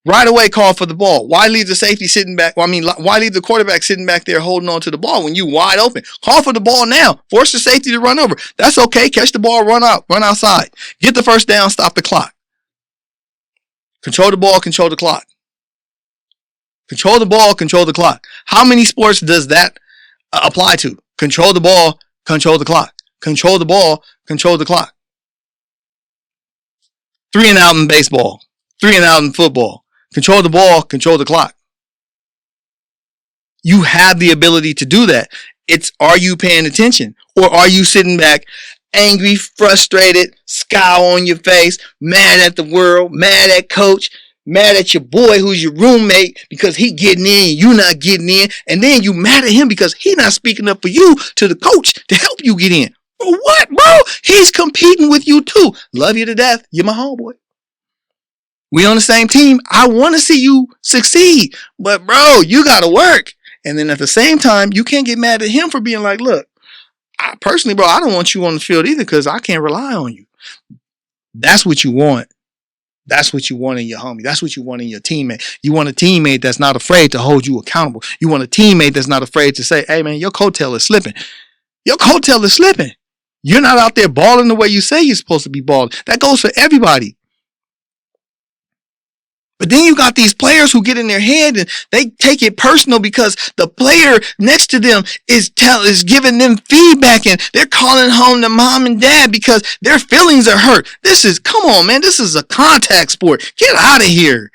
Right away, call for the ball. Why leave the safety sitting back? Why leave the quarterback sitting back there holding on to the ball when you wide open? Call for the ball now. Force the safety to run over. That's okay. Catch the ball, run outside. Get the first down, stop the clock. Control the ball, control the clock. Control the ball, control the clock. How many sports does that apply to? Control the ball, control the clock. Control the ball, control the clock. 3 and out in baseball. 3 and out in football. Control the ball, control the clock. You have the ability to do that. Are you paying attention? Or are you sitting back angry, frustrated, scowl on your face, mad at the world, mad at coach, mad at your boy who's your roommate because he getting in and you not getting in, and then you mad at him because he not speaking up for you to the coach to help you get in. For what, bro? He's competing with you too. Love you to death. You're my homeboy. We on the same team. I want to see you succeed, but bro, you got to work. And then at the same time, you can't get mad at him for being like, look, I don't want you on the field either because I can't rely on you. That's what you want. That's what you want in your homie. That's what you want in your teammate. You want a teammate that's not afraid to hold you accountable. You want a teammate that's not afraid to say, hey man, your coattail is slipping. Your coattail is slipping. You're not out there balling the way you say you're supposed to be balling. That goes for everybody. But then you got these players who get in their head and they take it personal because the player next to them is giving them feedback and they're calling home to mom and dad because their feelings are hurt. Come on, man. This is a contact sport. Get out of here.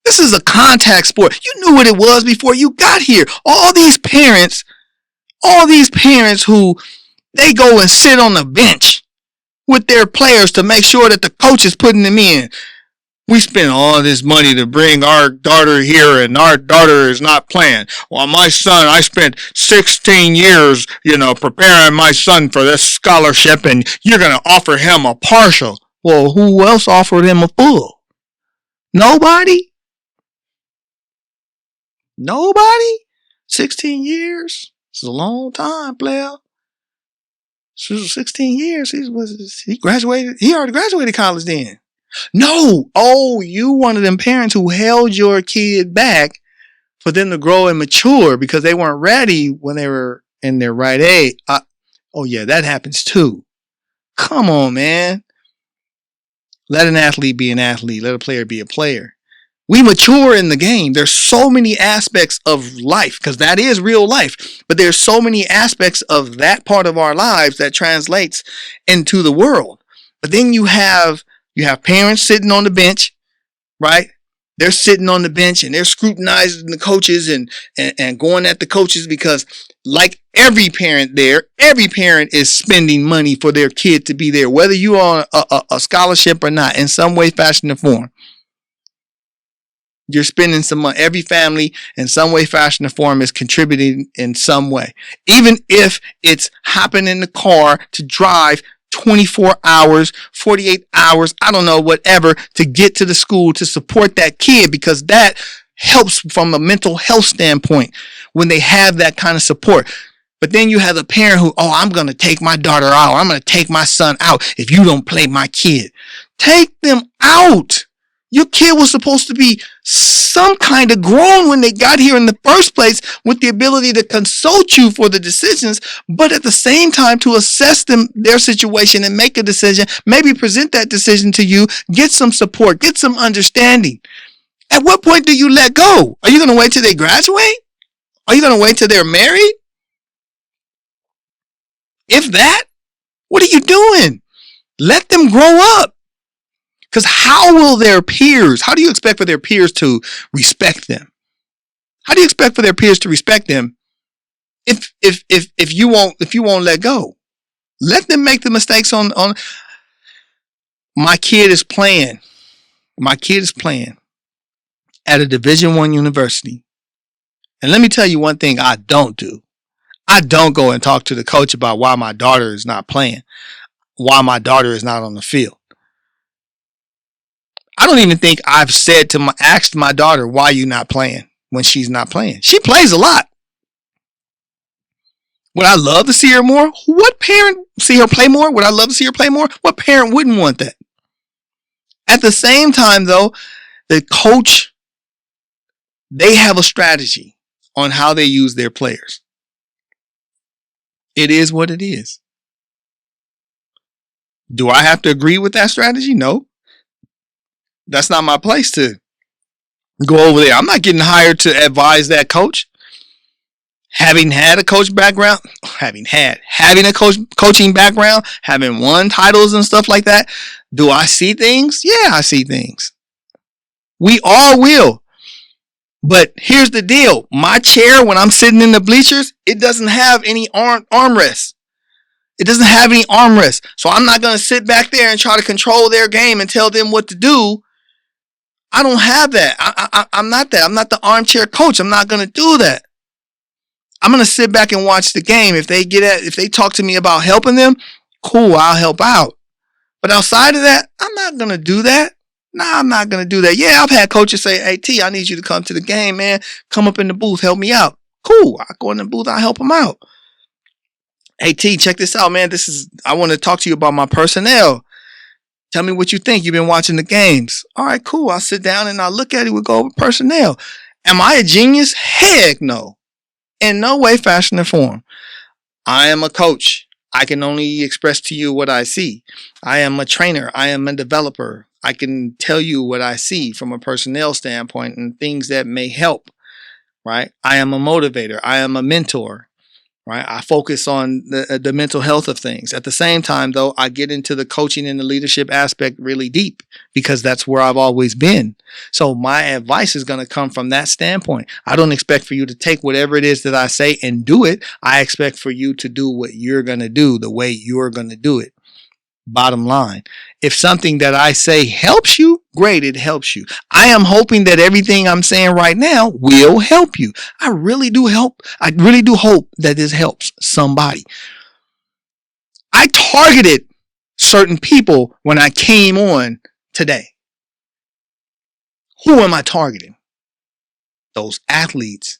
This is a contact sport. You knew what it was before you got here. All these parents who they go and sit on the bench with their players to make sure that the coach is putting them in. We spent all this money to bring our daughter here and our daughter is not playing. Well, my son, I spent 16 years, preparing my son for this scholarship and you're going to offer him a partial. Well, who else offered him a full? Nobody? 16 years? It's a long time, player. 16 years. He graduated. He already graduated college then. No. Oh, you one of them parents who held your kid back for them to grow and mature because they weren't ready when they were in their right age. Oh yeah, that happens too. Come on, man. Let an athlete be an athlete. Let a player be a player. We mature in the game. There's so many aspects of life because that is real life. But there's so many aspects of that part of our lives that translates into the world. But then you have parents sitting on the bench, right? They're sitting on the bench and they're scrutinizing the coaches and going at the coaches because like every parent is spending money for their kid to be there, whether you're on a scholarship or not, in some way, fashion, or form. You're spending some money. Every family in some way, fashion, or form is contributing in some way. Even if it's hopping in the car to drive 24 hours, 48 hours, I don't know, whatever, to get to the school to support that kid because that helps from a mental health standpoint when they have that kind of support. But then you have the parent who, I'm going to take my daughter out. I'm going to take my son out if you don't play my kid. Take them out. Your kid was supposed to be some kind of grown when they got here in the first place with the ability to consult you for the decisions, but at the same time to assess their situation and make a decision, maybe present that decision to you, get some support, get some understanding. At what point do you let go? Are you going to wait till they graduate? Are you going to wait till they're married? If that, what are you doing? Let them grow up. Because how will their peers, how do you expect for their peers to respect them? How do you expect for their peers to respect them if you won't let go? Let them make the mistakes on my kid is playing. My kid is playing at a Division I university. And let me tell you one thing I don't do. I don't go and talk to the coach about why my daughter is not playing, why my daughter is not on the field. I don't even think I've asked my daughter, why you not playing when she's not playing. She plays a lot. Would I love to see her more? What parent see her play more? Would I love to see her play more? What parent wouldn't want that? At the same time, though, the coach, they have a strategy on how they use their players. It is what it is. Do I have to agree with that strategy? No. That's not my place to go over there. I'm not getting hired to advise that coach. Having had a coach background, having a coaching background, having won titles and stuff like that, do I see things? Yeah, I see things. We all will. But here's the deal. My chair, when I'm sitting in the bleachers, it doesn't have any armrests. It doesn't have any armrests. So I'm not going to sit back there and try to control their game and tell them what to do. I don't have that. I'm not that. I'm not the armchair coach. I'm not going to do that. I'm going to sit back and watch the game. If they talk to me about helping them, cool, I'll help out. But outside of that, I'm not going to do that. Nah, I'm not going to do that. Yeah, I've had coaches say, hey, T, I need you to come to the game, man. Come up in the booth, help me out. Cool, I go in the booth, I help them out. Hey, T, check this out, man. I want to talk to you about my personnel. Tell me what you think. You've been watching the games. All right, cool. I'll sit down and I'll look at it. We'll go over personnel. Am I a genius? Heck no. In no way, fashion, or form. I am a coach. I can only express to you what I see. I am a trainer. I am a developer. I can tell you what I see from a personnel standpoint and things that may help, right? I am a motivator. I am a mentor, right? I focus on the mental health of things. At the same time, though, I get into the coaching and the leadership aspect really deep because that's where I've always been. So my advice is going to come from that standpoint. I don't expect for you to take whatever it is that I say and do it. I expect for you to do what you're going to do the way you're going to do it. Bottom line, if something that I say helps you, great, it helps you. I am hoping that everything I'm saying right now will help you. I really do hope that this helps somebody. I targeted certain people when I came on today. Who am I targeting? Those athletes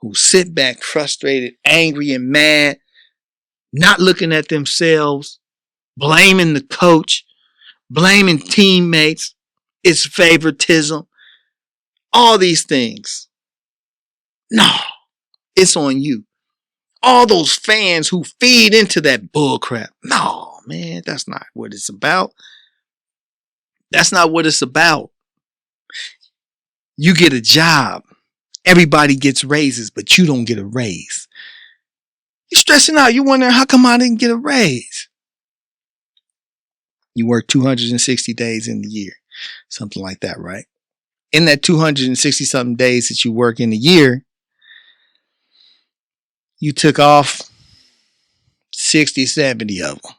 who sit back frustrated, angry, and mad, not looking at themselves, blaming the coach, blaming teammates, it's favoritism, all these things. No, it's on you. All those fans who feed into that bullcrap. No, man, that's not what it's about. That's not what it's about. You get a job. Everybody gets raises, but you don't get a raise. You're stressing out. You're wondering, how come I didn't get a raise? You work 260 days in the year, something like that, right? In that 260 something days that you work in a year, you took off 60, 70 of them.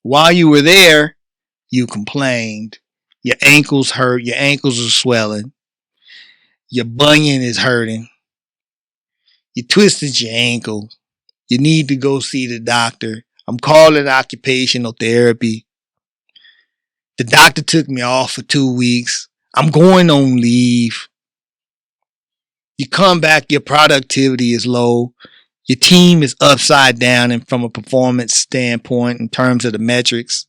While you were there, you complained. Your ankles hurt. Your ankles are swelling. Your bunion is hurting. You twisted your ankle. You need to go see the doctor. I'm calling occupational therapy. The doctor took me off for 2 weeks. I'm going on leave. You come back, your productivity is low. Your team is upside down and from a performance standpoint in terms of the metrics.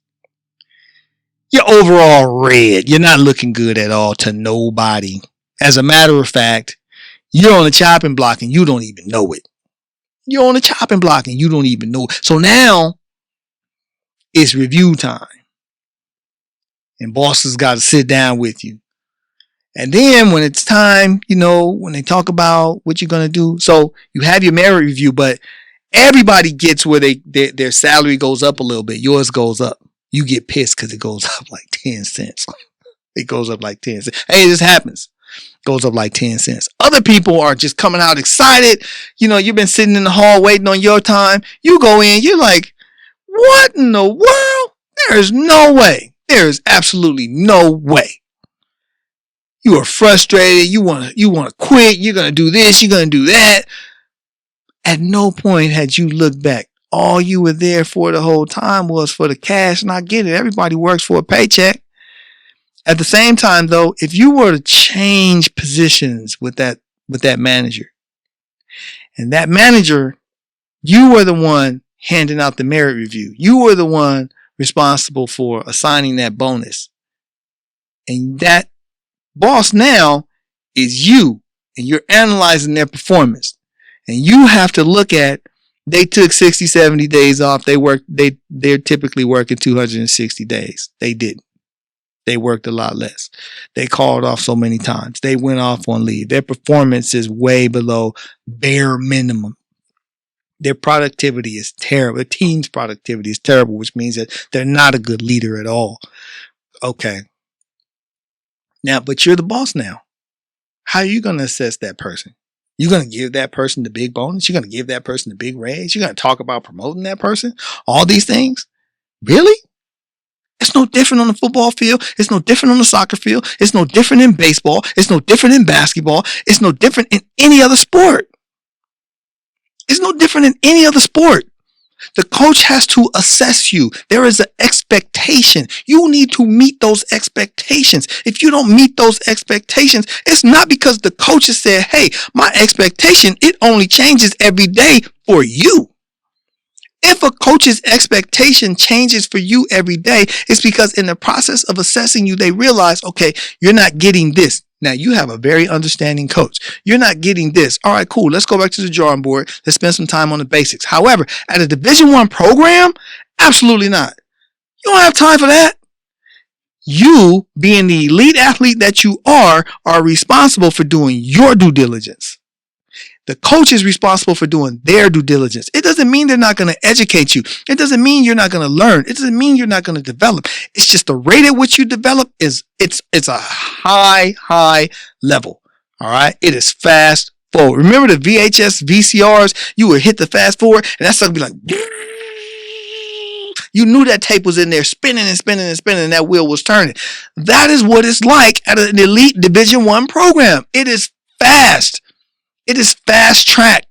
You're overall red. You're not looking good at all to nobody. As a matter of fact, you're on the chopping block and you don't even know it. You're on the chopping block and you don't even know it. So now it's review time. And boss has got to sit down with you And then when it's time, when they talk about what you're going to do, so you have your merit review, but everybody gets where their salary goes up a little bit. Yours goes up. You get pissed because it goes up like 10 cents. It goes up like 10 cents. Hey, this happens. Goes up like 10 cents. Other people are just coming out excited. You've been sitting in the hall waiting on your time. You go in, you're like, what in the world? There is no way. There is absolutely no way. You are frustrated. You want to quit. You're going to do this. You're going to do that. At no point had you looked back. All you were there for the whole time was for the cash. And I get it. Everybody works for a paycheck. At the same time, though, if you were to change positions with that manager, and that manager, you were the one handing out the merit review. You were the one responsible for assigning that bonus. And that boss now is you, and you're analyzing their performance. And you have to look at, they took 60, 70 days off. They're typically working 260 days. They didn't. They worked a lot less. They called off so many times. They went off on leave. Their performance is way below bare minimum. Their productivity is terrible. The team's productivity is terrible, which means that they're not a good leader at all. Okay. Now, but you're the boss now. How are you going to assess that person? You're going to give that person the big bonus? You're going to give that person the big raise? You're going to talk about promoting that person? All these things? Really? It's no different on the football field. It's no different on the soccer field. It's no different in baseball. It's no different in basketball. It's no different in any other sport. It's no different in any other sport. The coach has to assess you. There is an expectation. You need to meet those expectations. If you don't meet those expectations, it's not because the coach has said, hey, my expectation, it only changes every day for you. If a coach's expectation changes for you every day, it's because in the process of assessing you, they realize, okay, you're not getting this. Now, you have a very understanding coach. You're not getting this. All right, cool. Let's go back to the drawing board. Let's spend some time on the basics. However, at a Division I program, absolutely not. You don't have time for that. You, being the elite athlete that you are responsible for doing your due diligence. The coach is responsible for doing their due diligence. It doesn't mean they're not going to educate you. It doesn't mean you're not going to learn. It doesn't mean you're not going to develop. It's just the rate at which you develop it's a high level. All right. It is fast forward. Remember the VHS VCRs? You would hit the fast forward and that stuff would be like, you knew that tape was in there spinning and spinning and spinning and that wheel was turning. That is what it's like at an elite Division I program. It is fast. It is fast track.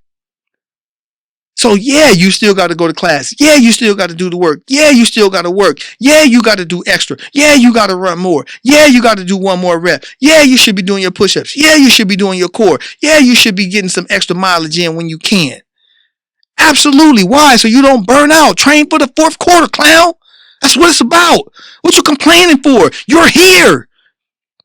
So yeah, you still got to go to class. Yeah, you still got to do the work. Yeah, you still got to work. Yeah, you got to do extra. Yeah, you got to run more. Yeah, you got to do one more rep. Yeah, you should be doing your push-ups. Yeah, you should be doing your core. Yeah, you should be getting some extra mileage in when you can. Absolutely. Why? So you don't burn out. Train for the fourth quarter, clown. That's what it's about. What you complaining for? You're here.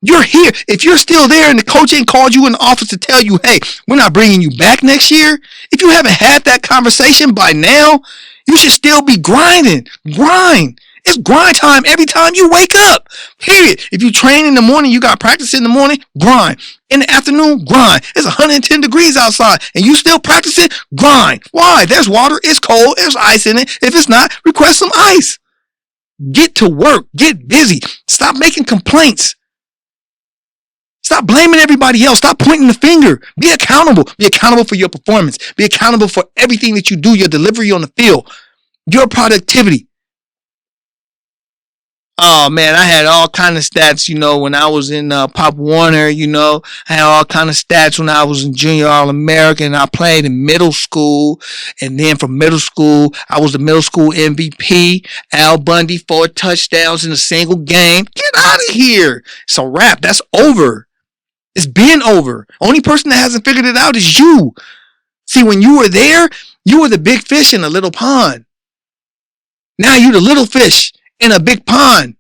You're here. If you're still there and the coach ain't called you in the office to tell you, hey, we're not bringing you back next year. If you haven't had that conversation by now, you should still be grinding. Grind. It's grind time every time you wake up. Period. If you train in the morning, you got practice in the morning, grind. In the afternoon, grind. It's 110 degrees outside and you still practicing, grind. Why? There's water. It's cold. There's ice in it. If it's not, request some ice. Get to work. Get busy. Stop making complaints. Stop blaming everybody else. Stop pointing the finger. Be accountable. Be accountable for your performance. Be accountable for everything that you do, your delivery on the field, your productivity. Oh man, I had all kind of stats, when I was in Pop Warner, I had all kind of stats when I was in Junior All-American. I played in middle school, and then from middle school, I was the middle school MVP. Al Bundy, 4 touchdowns in a single game. Get out of here. It's a wrap. That's over. It's been over. Only person that hasn't figured it out is you. See, when you were there, you were the big fish in a little pond. Now you're the little fish in a big pond.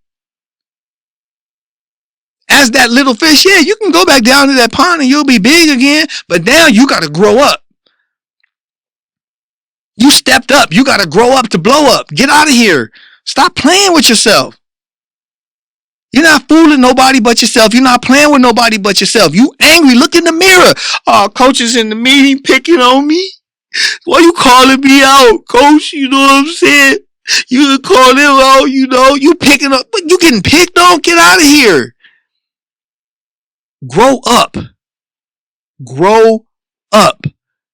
As that little fish, yeah, you can go back down to that pond and you'll be big again. But now you got to grow up. You stepped up. You got to grow up to blow up. Get out of here. Stop playing with yourself. You're not fooling nobody but yourself. You're not playing with nobody but yourself. You angry. Look in the mirror. Oh, coach is in the meeting picking on me. Why you calling me out, coach? You know what I'm saying? You call him out, you picking up. But you getting picked on? Get out of here. Grow up. Grow up.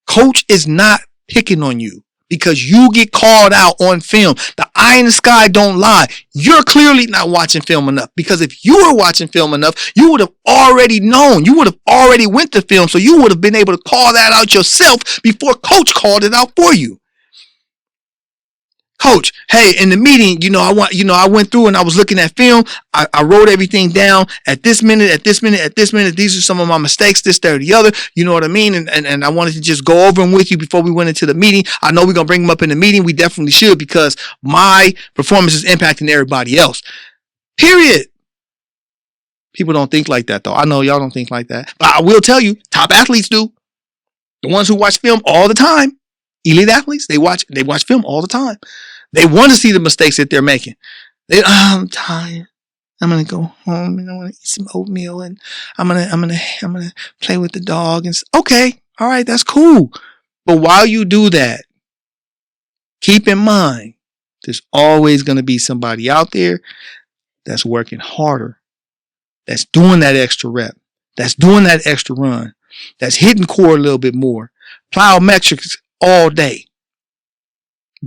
Coach is not picking on you because you get called out on film. The eye in the sky don't lie. You're clearly not watching film enough, because if you were watching film enough, you would have already known. You would have already went to film, so you would have been able to call that out yourself before coach called it out for you. Coach, hey, in the meeting, I went through and I was looking at film. I wrote everything down at this minute. These are some of my mistakes, this, that, or the other. You know what I mean? And I wanted to just go over them with you before we went into the meeting. I know we're going to bring them up in the meeting. We definitely should, because my performance is impacting everybody else. Period. People don't think like that, though. I know y'all don't think like that. But I will tell you, top athletes do. The ones who watch film all the time. Elite athletes, they watch film all the time. They want to see the mistakes that they're making. I'm tired. I'm gonna go home and I want to eat some oatmeal and I'm gonna play with the dog. And okay, all right, that's cool. But while you do that, keep in mind there's always gonna be somebody out there that's working harder, that's doing that extra rep, that's doing that extra run, that's hitting core a little bit more, plyometrics all day,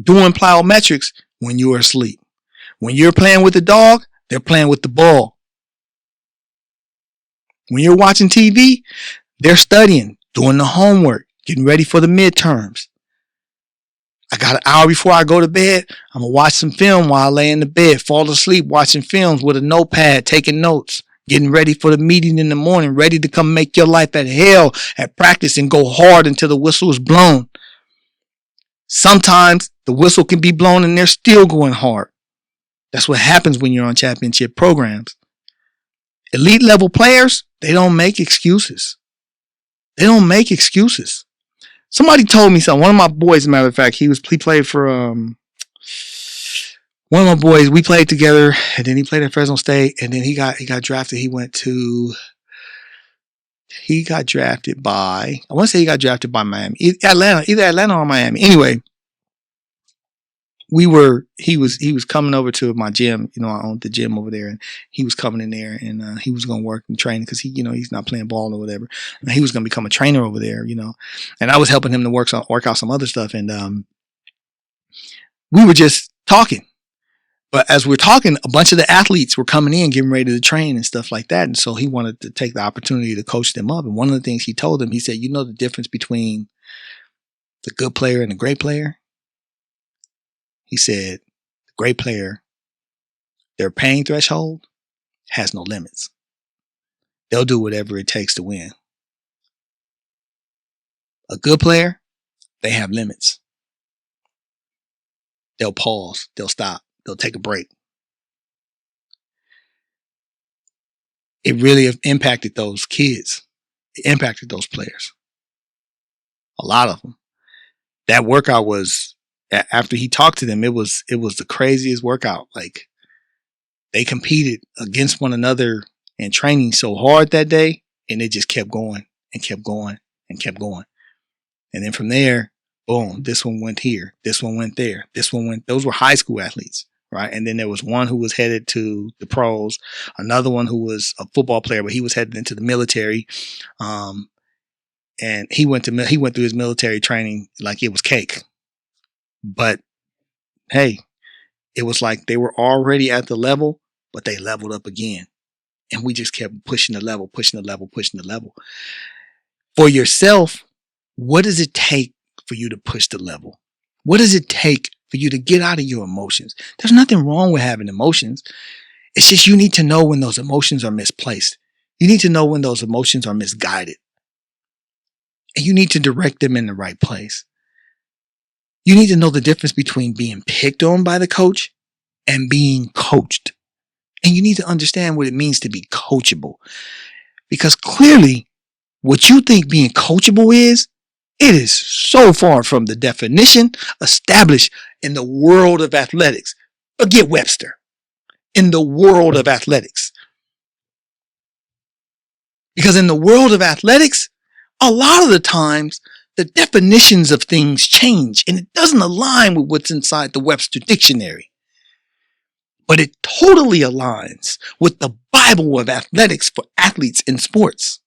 doing plyometrics when you are asleep. When you're playing with the dog, they're playing with the ball. When you're watching TV, they're studying, doing the homework, getting ready for the midterms. I got an hour before I go to bed. I'm going to watch some film while I lay in the bed, fall asleep watching films with a notepad, taking notes, getting ready for the meeting in the morning, ready to come make your life at hell at practice and go hard until the whistle is blown. Sometimes the whistle can be blown and they're still going hard. That's what happens when you're on championship programs. Elite level players, they don't make excuses. They don't make excuses. Somebody told me something. One of my boys, as a matter of fact, he played for one of my boys. We played together, and then he played at Fresno State, and then he got drafted. He got drafted by, I want to say he got drafted by Miami, either Atlanta or Miami. Anyway, he was coming over to my gym. I owned the gym over there, and he was coming in there, and he was going to work and train because he's not playing ball or whatever. And he was going to become a trainer over there, and I was helping him to work out some other stuff. And we were just talking. But as we're talking, a bunch of the athletes were coming in, getting ready to train and stuff like that. And so he wanted to take the opportunity to coach them up. And one of the things he told them, he said, the difference between the good player and the great player? He said, the great player, their pain threshold has no limits. They'll do whatever it takes to win. A good player, they have limits. They'll pause. They'll stop. They'll take a break. It really impacted those kids. It impacted those players. A lot of them. That workout was, after he talked to them, it was the craziest workout. Like, they competed against one another and training so hard that day, and it just kept going and kept going and kept going. And then from there, boom, this one went here, this one went there, this one went, those were high school athletes. Right. And then there was one who was headed to the pros, another one who was a football player, but he was headed into the military. And he went through his military training like it was cake. But hey, it was like they were already at the level, but they leveled up again. And we just kept pushing the level. For yourself, what does it take for you to push the level? What does it take for you to get out of your emotions? There's nothing wrong with having emotions. It's just you need to know when those emotions are misplaced. You need to know when those emotions are misguided. And you need to direct them in the right place. You need to know the difference between being picked on by the coach and being coached. And you need to understand what it means to be coachable. Because clearly, what you think being coachable is, it is so far from the definition established in the world of athletics. Forget Webster. In the world of athletics. Because in the world of athletics, a lot of the times, the definitions of things change and it doesn't align with what's inside the Webster Dictionary. But it totally aligns with the Bible of athletics for athletes in sports.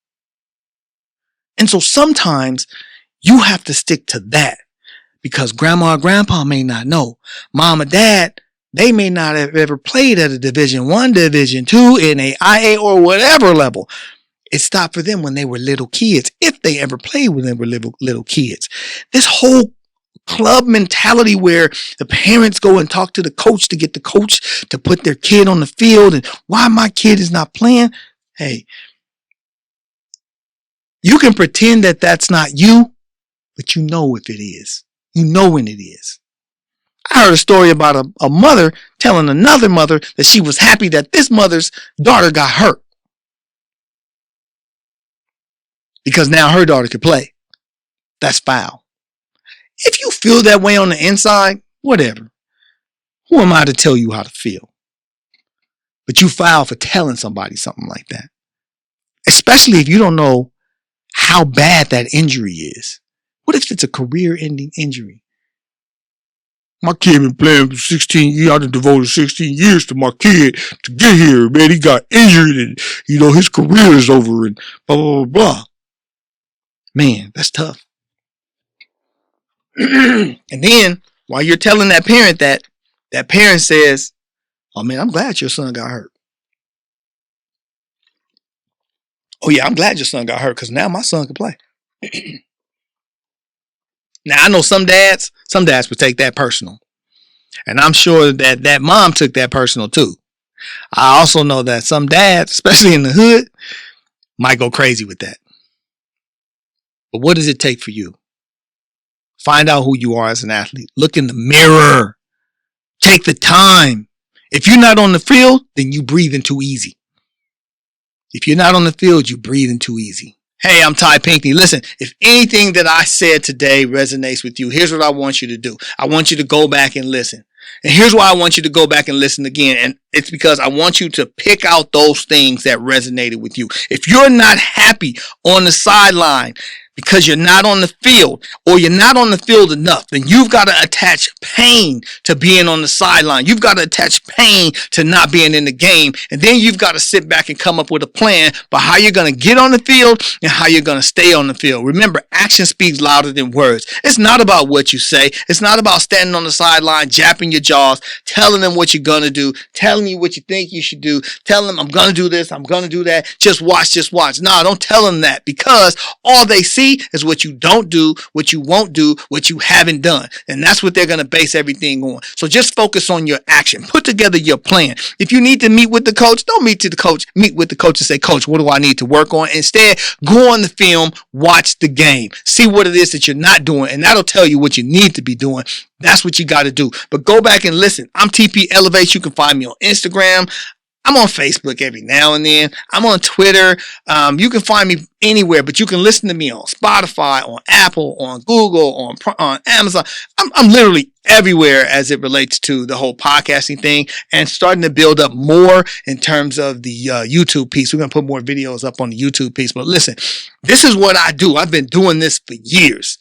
And so sometimes you have to stick to that because grandma or grandpa may not know. Mom or dad, they may not have ever played at a Division I, Division II, NAIA, or whatever level. It stopped for them when they were little kids, if they ever played when they were little kids. This whole club mentality where the parents go and talk to the coach to get the coach to put their kid on the field and why my kid is not playing. Hey, you can pretend that that's not you, but you know if it is. You know when it is. I heard a story about a mother telling another mother that she was happy that this mother's daughter got hurt because now her daughter could play. That's foul. If you feel that way on the inside, whatever. Who am I to tell you how to feel? But you foul for telling somebody something like that. Especially if you don't know how bad that injury is. What if it's a career-ending injury? My kid been playing for 16 years. I done devoted 16 years to my kid to get here. Man, he got injured and, his career is over and blah, blah, blah, blah. Man, that's tough. And then, while you're telling that parent that parent says, oh man, I'm glad your son got hurt. Oh yeah, I'm glad your son got hurt because now my son can play. Now, I know some dads would take that personal. And I'm sure that mom took that personal too. I also know that some dads, especially in the hood, might go crazy with that. But what does it take for you? Find out who you are as an athlete. Look in the mirror. Take the time. If you're not on the field, then you breathing too easy. If you're not on the field, you breathing too easy. Hey, I'm Ty Pinkney. Listen, if anything that I said today resonates with you, here's what I want you to do. I want you to go back and listen. And here's why I want you to go back and listen again. And it's because I want you to pick out those things that resonated with you. If you're not happy on the sideline because you're not on the field or you're not on the field enough, then you've got to attach pain to being on the sideline. You've got to attach pain to not being in the game. And then you've got to sit back and come up with a plan for how you're going to get on the field and how you're going to stay on the field. Remember, action speaks louder than words. It's not about what you say. It's not about standing on the sideline, japping your jaws, telling them what you're going to do, telling you what you think you should do, telling them, I'm going to do this, I'm going to do that. Just watch. No, don't tell them that because all they see is what you don't do, what you won't do, what you haven't done. And that's what they're going to base everything on. So just focus on your action. Put together your plan. If you need to meet with the coach, don't meet to the coach. Meet with the coach and say, Coach, what do I need to work on? Instead, go on the film, watch the game, see what it is that you're not doing. And that'll tell you what you need to be doing. That's what you got to do. But go back and listen. I'm TP Elevate. You can find me on Instagram. I'm on Facebook every now and then. I'm on Twitter. You can find me anywhere, but you can listen to me on Spotify, on Apple, on Google, on Amazon. I'm literally everywhere as it relates to the whole podcasting thing and starting to build up more in terms of the YouTube piece. We're going to put more videos up on the YouTube piece. But listen, this is what I do. I've been doing this for years.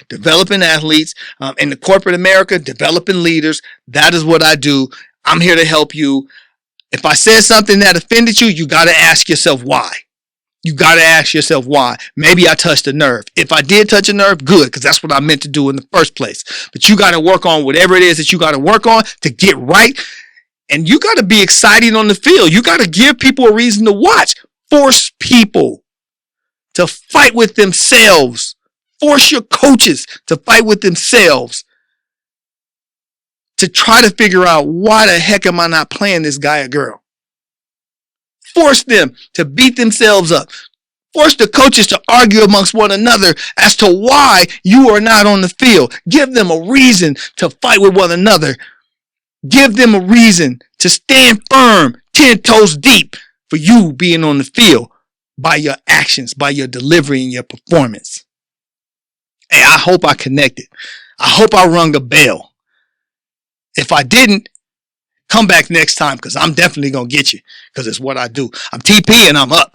Developing athletes in the corporate America, developing leaders. That is what I do. I'm here to help you. If I said something that offended you, you got to ask yourself why. Maybe I touched a nerve. If I did touch a nerve, good, because that's what I meant to do in the first place. But you got to work on whatever it is that you got to work on to get right. And you got to be exciting on the field. You got to give people a reason to watch. Force people to fight with themselves. Force your coaches to fight with themselves. To try to figure out why the heck am I not playing this guy or girl? Force them to beat themselves up. Force the coaches to argue amongst one another as to why you are not on the field. Give them a reason to fight with one another. Give them a reason to stand firm, 10 toes deep for you being on the field by your actions, by your delivery and your performance. Hey, I hope I connected. I hope I rung a bell. If I didn't, come back next time because I'm definitely going to get you because it's what I do. I'm TP and I'm up.